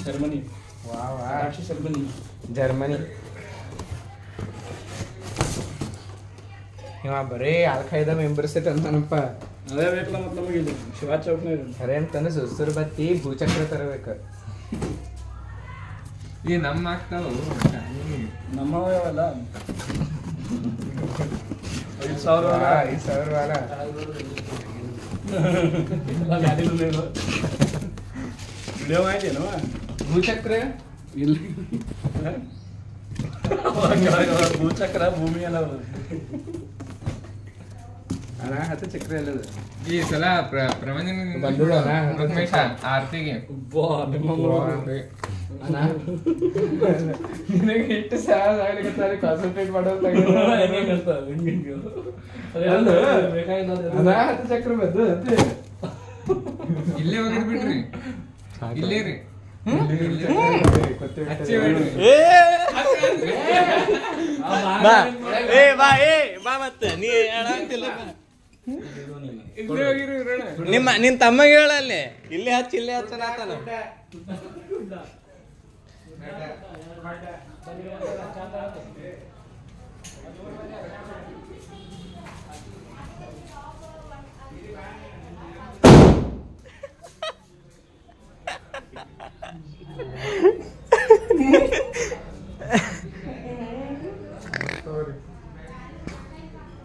Germany Germany ಇವ ಬರೀ all Qaeda members ಅಂತಾನಪ್ಪ. ಅದೇ ಬೇಕಲ್ಲ ಮತ್ತೆ ನಮಗೆ ಶಿವಾಜ್ ಚೌಕ್ನ ಖರೆ ಅಂತಾನೆ ಸುಸ್ತೂರ್ ಬತ್ತಿ ಭೂಚಕ್ರ ತರಬೇಕು. ಈ ನಮ್ಮ ಆಗ್ತಾವ ನಮ್ಮವೆಲ್ಲ 5,000 ವಾಲ ವಿಡಿಯೋ ಮಾಡಿದೇನು ಭೂಚಕ್ರ ಇಲ್ಲ ಭೂಚಕ್ರ ಭೂಮಿ ಎಲ್ಲ ಅಣ್ಣ 10 ಚಕ್ರ ಎಲ್ಲದು ಈ ಸಲ ಪ್ರವಂಜನ ರುಕ್ಮೇಶ ಆರ್ತಿಗೆ ನಿನಗೆ ಇಟ್ಟು ಸಹ ಕಾನ್ಸಂಟ್ರೇಟ್ ಮಾಡೋದು 10 ಚಕ್ರ ಬಂದು ಇಲ್ಲೇ ಹೋಗಿದ್ ಬಿಡ್ರಿ ಇಲ್ಲೇ ರೀ ಮತ್ತೆ ನೀ ನಿನ್ ತಮ್ಮಗೆ ಹೇಳಲ್ಲಿ ಇಲ್ಲೇ ಇಲ್ಲೇ ಹಚ್ಚನಾತನ